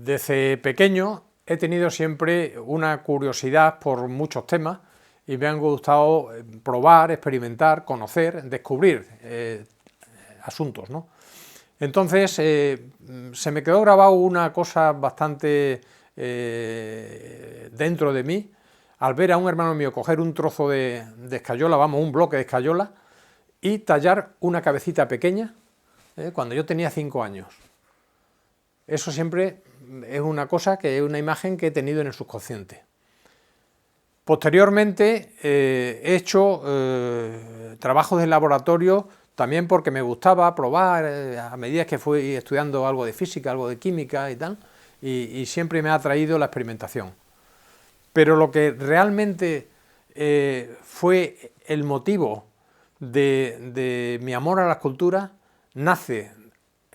Desde pequeño he tenido siempre una curiosidad por muchos temas y me han gustado probar, experimentar, conocer, descubrir asuntos, ¿no? Entonces se me quedó grabado una cosa bastante dentro de mí al ver a un hermano mío coger un trozo de escayola, vamos, un bloque de escayola y tallar una cabecita pequeña cuando yo tenía 5 años. Eso siempre es una cosa, que es una imagen que he tenido en el subconsciente. Posteriormente he hecho trabajos de laboratorio también porque me gustaba probar a medida que fui estudiando algo de física, algo de química y tal, y siempre me ha atraído la experimentación. Pero lo que realmente fue el motivo de mi amor a la escultura nace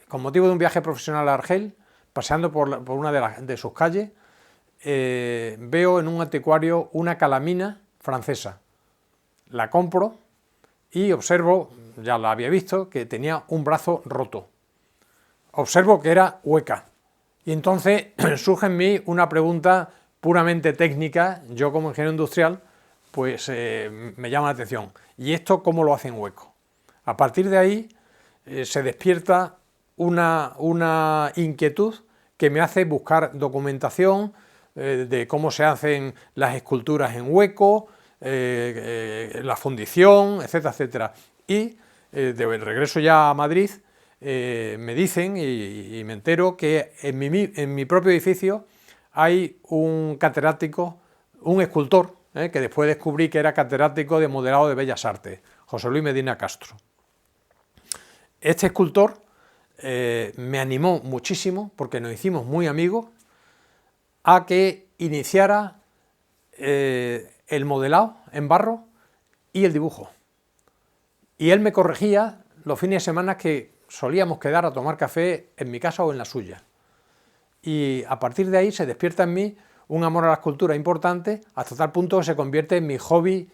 con motivo de un viaje profesional a Argel. Paseando por una de sus calles, veo en un anticuario una calamina francesa. La compro y observo, ya la había visto, que tenía un brazo roto. Observo que era hueca. Y entonces surge en mí una pregunta puramente técnica. Yo, como ingeniero industrial, pues me llama la atención. ¿Y esto cómo lo hacen hueco? A partir de ahí se despierta una inquietud que me hace buscar documentación de cómo se hacen las esculturas en hueco, la fundición, etcétera, etcétera. Y de regreso ya a Madrid me dicen y me entero que en mi propio edificio hay un catedrático, un escultor, que después descubrí que era catedrático de modelado de Bellas Artes, José Luis Medina Castro. Este escultor me animó muchísimo, porque nos hicimos muy amigos, a que iniciara el modelado en barro y el dibujo. Y él me corregía los fines de semana que solíamos quedar a tomar café en mi casa o en la suya. Y a partir de ahí se despierta en mí un amor a la escultura importante, hasta tal punto que se convierte en mi hobby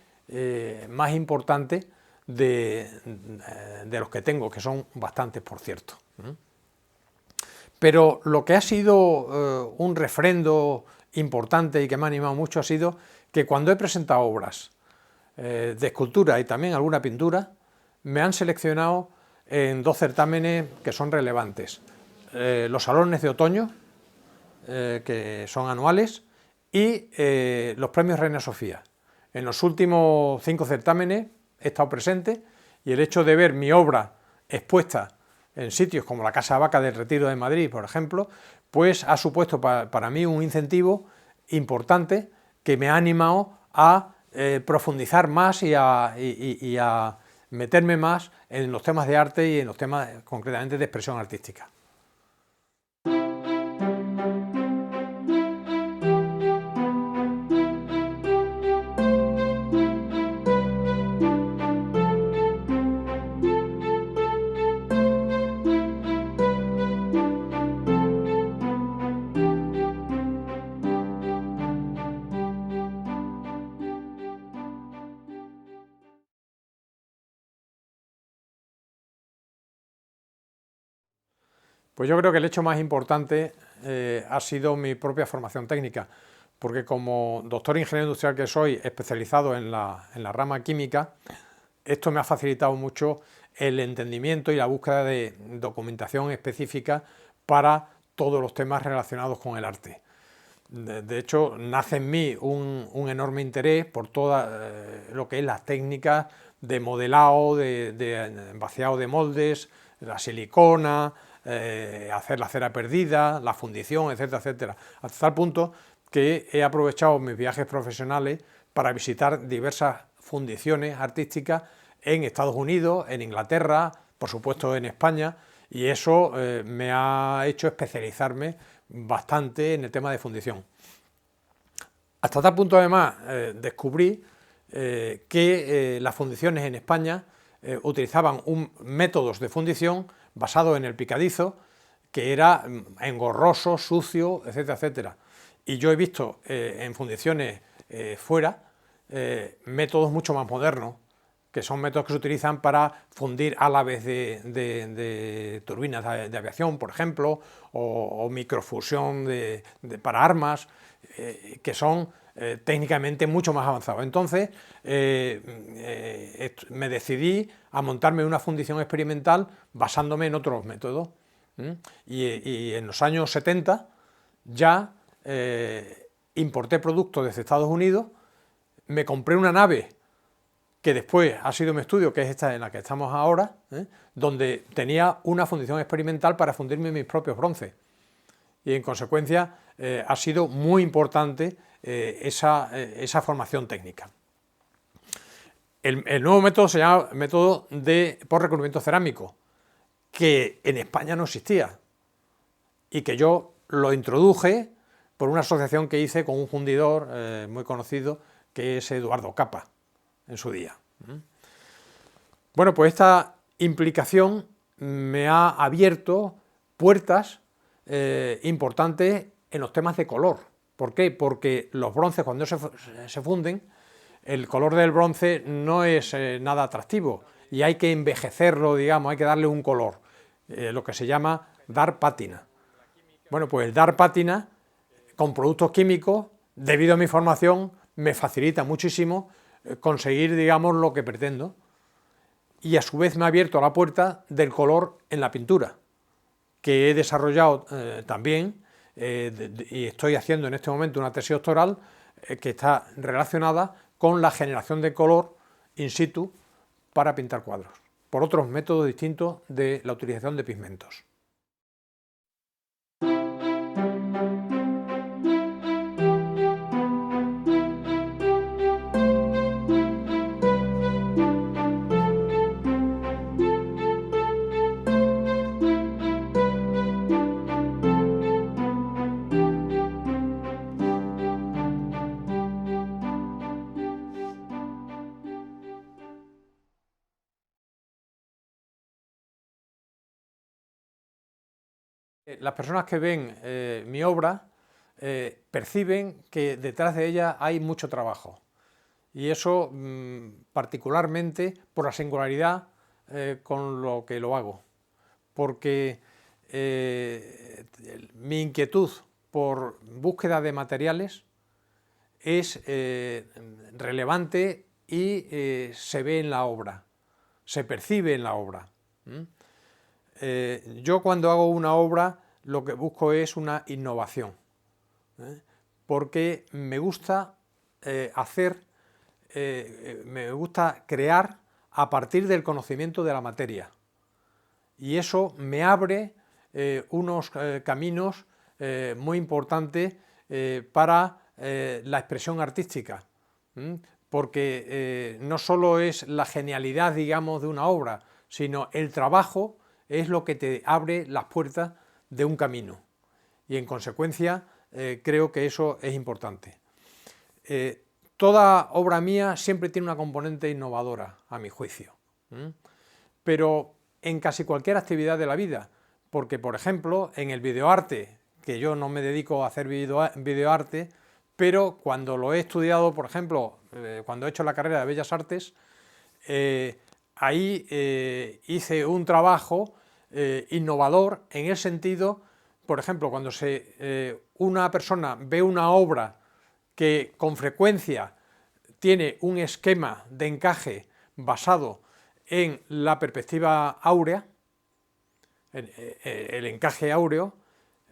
más importante de los que tengo, que son bastantes, por cierto. Pero lo que ha sido un refrendo importante y que me ha animado mucho ha sido que cuando he presentado obras de escultura y también alguna pintura, me han seleccionado en 2 certámenes que son relevantes. Los salones de otoño, que son anuales, y los premios Reina Sofía. En los últimos 5 certámenes he estado presente y el hecho de ver mi obra expuesta en sitios como la Casa Vaca del Retiro de Madrid, por ejemplo, pues ha supuesto para mí un incentivo importante que me ha animado a profundizar más y a meterme más en los temas de arte y en los temas concretamente de expresión artística. Pues yo creo que el hecho más importante ha sido mi propia formación técnica, porque como doctor ingeniero industrial que soy, especializado en la rama química, esto me ha facilitado mucho el entendimiento y la búsqueda de documentación específica para todos los temas relacionados con el arte. De hecho, nace en mí un enorme interés por todo lo que es las técnicas de modelado, de vaciado de moldes, la silicona, hacer la cera perdida, la fundición, etcétera, etcétera, hasta tal punto que he aprovechado mis viajes profesionales para visitar diversas fundiciones artísticas en Estados Unidos, en Inglaterra, por supuesto en España, y eso me ha hecho especializarme bastante en el tema de fundición. Hasta tal punto además descubrí que las fundiciones en España utilizaban métodos de fundición basado en el picadizo, que era engorroso, sucio, etcétera, etcétera. Y yo he visto en fundiciones fuera métodos mucho más modernos, que son métodos que se utilizan para fundir álabes de turbinas de aviación, por ejemplo, o microfusión para armas, que son técnicamente mucho más avanzados. Entonces me decidí a montarme una fundición experimental basándome en otros métodos. Y en los años 70 ya importé productos desde Estados Unidos, me compré una nave que después ha sido mi estudio, que es esta en la que estamos ahora, donde tenía una fundición experimental para fundirme mis propios bronces. Y en consecuencia ha sido muy importante esa formación técnica. El nuevo método se llama método por recubrimiento cerámico, que en España no existía y que yo lo introduje por una asociación que hice con un fundidor muy conocido, que es Eduardo Capa, en su día. Bueno, pues esta implicación me ha abierto puertas importantes en los temas de color. ¿Por qué? Porque los bronces, cuando se funden, el color del bronce no es nada atractivo y hay que envejecerlo, digamos, hay que darle un color, lo que se llama dar pátina. Bueno, pues el dar pátina con productos químicos, debido a mi formación, me facilita muchísimo conseguir, digamos, lo que pretendo, y a su vez me ha abierto la puerta del color en la pintura, que he desarrollado también, y estoy haciendo en este momento una tesis doctoral que está relacionada con la generación de color in situ para pintar cuadros, por otros métodos distintos de la utilización de pigmentos. Las personas que ven mi obra perciben que detrás de ella hay mucho trabajo, y eso particularmente por la singularidad con lo que lo hago, porque mi inquietud por búsqueda de materiales es relevante y se ve en la obra, se percibe en la obra. Yo cuando hago una obra lo que busco es una innovación, porque me gusta me gusta crear a partir del conocimiento de la materia, y eso me abre unos caminos muy importantes para la expresión artística, porque no solo es la genialidad, digamos, de una obra, sino el trabajo es lo que te abre las puertas de un camino, y en consecuencia creo que eso es importante. Toda obra mía siempre tiene una componente innovadora, a mi juicio, pero en casi cualquier actividad de la vida, porque por ejemplo en el videoarte, que yo no me dedico a hacer videoarte, pero cuando lo he estudiado, por ejemplo, cuando he hecho la carrera de Bellas Artes, ahí hice un trabajo innovador en el sentido, por ejemplo, cuando una persona ve una obra que con frecuencia tiene un esquema de encaje basado en la perspectiva áurea, el encaje áureo,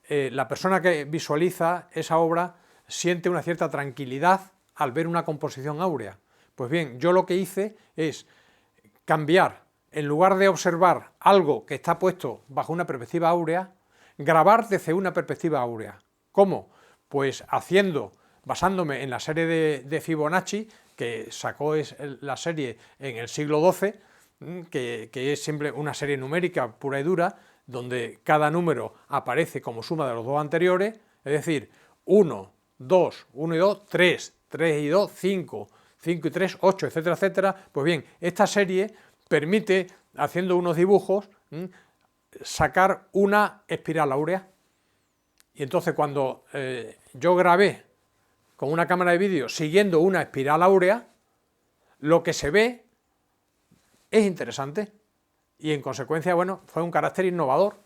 la persona que visualiza esa obra siente una cierta tranquilidad al ver una composición áurea. Pues bien, yo lo que hice es cambiar, en lugar de observar algo que está puesto bajo una perspectiva áurea, grabar desde una perspectiva áurea. ¿Cómo? Pues basándome en la serie de Fibonacci, que sacó la serie en el siglo XII, que es siempre una serie numérica pura y dura, donde cada número aparece como suma de los dos anteriores, es decir, 1, 2, 1 y 2, 3, 3 y 2, 5, 5 y 3, 8, etcétera, etcétera. Pues bien, esta serie permite, haciendo unos dibujos, sacar una espiral áurea. Y entonces cuando yo grabé con una cámara de vídeo siguiendo una espiral áurea, lo que se ve es interesante y en consecuencia, bueno, fue un carácter innovador.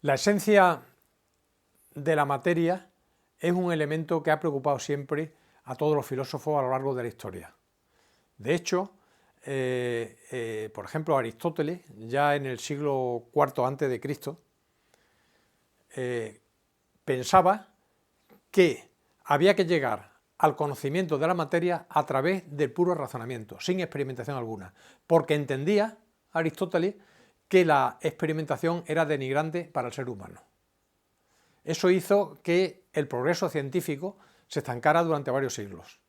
La esencia de la materia es un elemento que ha preocupado siempre a todos los filósofos a lo largo de la historia. De hecho, por ejemplo, Aristóteles, ya en el siglo IV a.C., pensaba que había que llegar al conocimiento de la materia a través del puro razonamiento, sin experimentación alguna, porque entendía Aristóteles que la experimentación era denigrante para el ser humano. Eso hizo que el progreso científico se estancara durante varios siglos.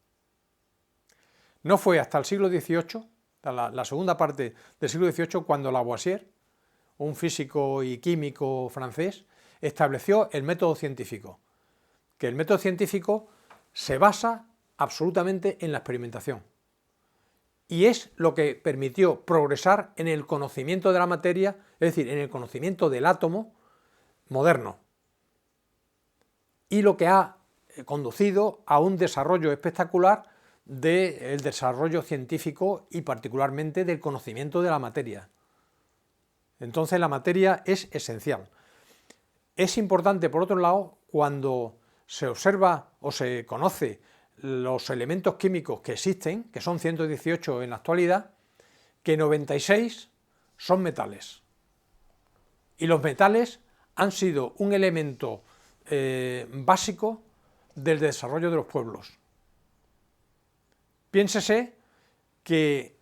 No fue hasta el siglo XVIII, la segunda parte del siglo XVIII, cuando Lavoisier, un físico y químico francés, estableció el método científico, que el método científico se basa absolutamente en la experimentación. Y es lo que permitió progresar en el conocimiento de la materia, es decir, en el conocimiento del átomo moderno. Y lo que ha conducido a un desarrollo espectacular del desarrollo científico y particularmente del conocimiento de la materia. Entonces la materia es esencial. Es importante, por otro lado, cuando se observa o se conoce los elementos químicos que existen, que son 118 en la actualidad, que 96 son metales. Y los metales han sido un elemento básico del desarrollo de los pueblos. Piénsese que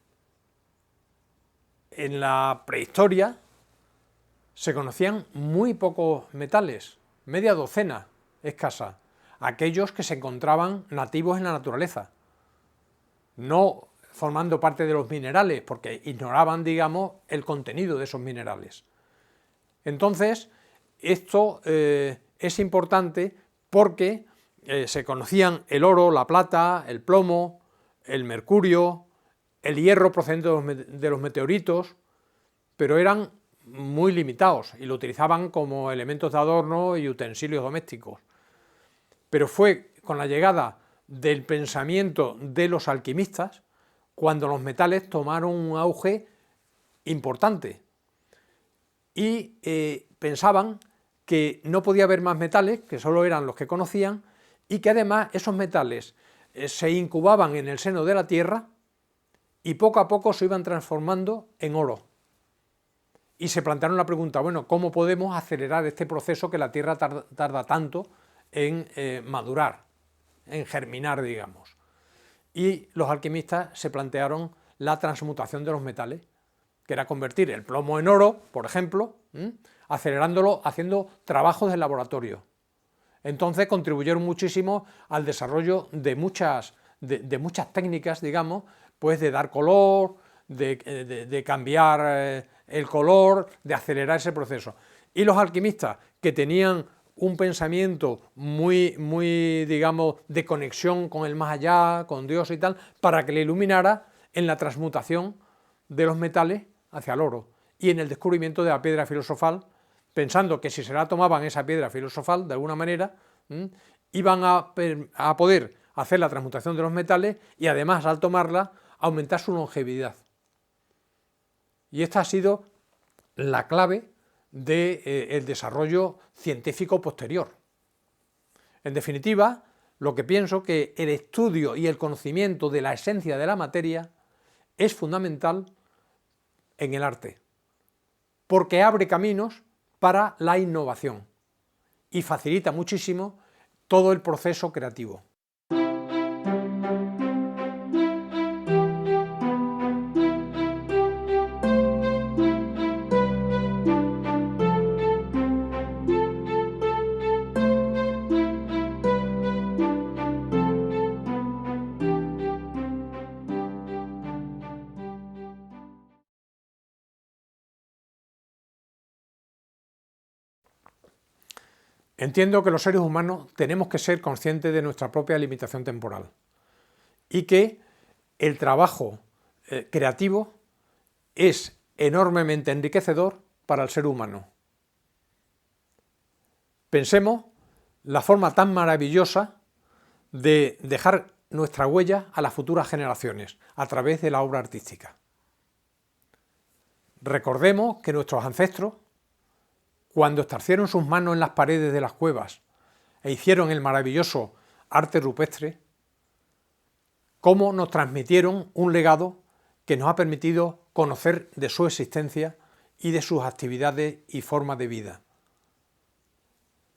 en la prehistoria se conocían muy pocos metales, media docena escasa, aquellos que se encontraban nativos en la naturaleza, no formando parte de los minerales, porque ignoraban, digamos, el contenido de esos minerales. Entonces, esto es importante porque se conocían el oro, la plata, el plomo, el mercurio, el hierro procedente de los meteoritos, pero eran muy limitados y lo utilizaban como elementos de adorno y utensilios domésticos. Pero fue con la llegada del pensamiento de los alquimistas cuando los metales tomaron un auge importante y pensaban que no podía haber más metales, que solo eran los que conocían, y que además esos metales se incubaban en el seno de la Tierra y poco a poco se iban transformando en oro. Y se plantearon la pregunta, bueno, ¿cómo podemos acelerar este proceso que la Tierra tarda tanto en madurar, en germinar, digamos? Y los alquimistas se plantearon la transmutación de los metales, que era convertir el plomo en oro, por ejemplo, acelerándolo, haciendo trabajos de laboratorio. Entonces contribuyeron muchísimo al desarrollo de muchas técnicas, digamos, pues de dar color, de cambiar el color, de acelerar ese proceso. Y los alquimistas, que tenían un pensamiento muy, digamos, de conexión con el más allá, con Dios y tal, para que le iluminara en la transmutación de los metales hacia el oro y en el descubrimiento de la piedra filosofal, pensando que si se la tomaban esa piedra filosofal, de alguna manera, iban a poder hacer la transmutación de los metales y además, al tomarla, aumentar su longevidad. Y esta ha sido la clave del desarrollo científico posterior. En definitiva, lo que pienso que el estudio y el conocimiento de la esencia de la materia es fundamental en el arte, porque abre caminos para la innovación y facilita muchísimo todo el proceso creativo. Entiendo que los seres humanos tenemos que ser conscientes de nuestra propia limitación temporal y que el trabajo creativo es enormemente enriquecedor para el ser humano. Pensemos la forma tan maravillosa de dejar nuestra huella a las futuras generaciones a través de la obra artística. Recordemos que nuestros ancestros, cuando estarcieron sus manos en las paredes de las cuevas e hicieron el maravilloso arte rupestre, cómo nos transmitieron un legado que nos ha permitido conocer de su existencia y de sus actividades y formas de vida.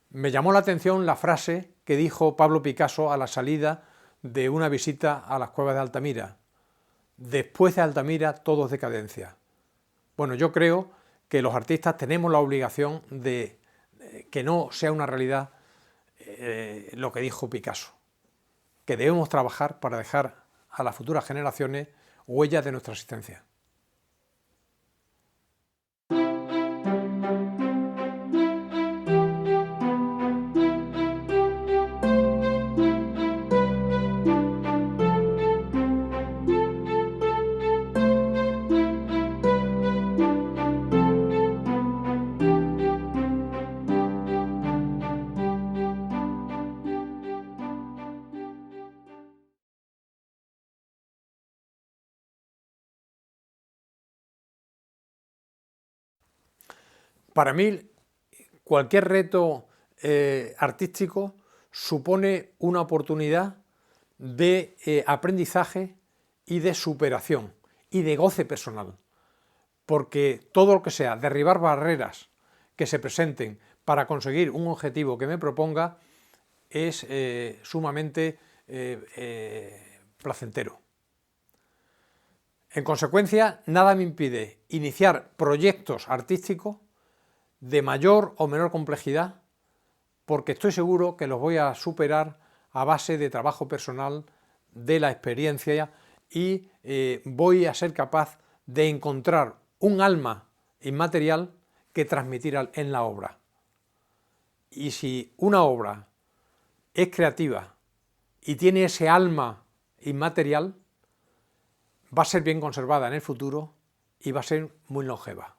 Me llamó la atención la frase que dijo Pablo Picasso a la salida de una visita a las cuevas de Altamira: después de Altamira todo es decadencia. Bueno, yo creo que los artistas tenemos la obligación de que no sea una realidad lo que dijo Picasso, que debemos trabajar para dejar a las futuras generaciones huellas de nuestra existencia. Para mí, cualquier reto artístico supone una oportunidad de aprendizaje y de superación y de goce personal, porque todo lo que sea derribar barreras que se presenten para conseguir un objetivo que me proponga es sumamente placentero. En consecuencia, nada me impide iniciar proyectos artísticos de mayor o menor complejidad, porque estoy seguro que los voy a superar a base de trabajo personal, de la experiencia, y voy a ser capaz de encontrar un alma inmaterial que transmitir en la obra. Y si una obra es creativa y tiene ese alma inmaterial, va a ser bien conservada en el futuro y va a ser muy longeva.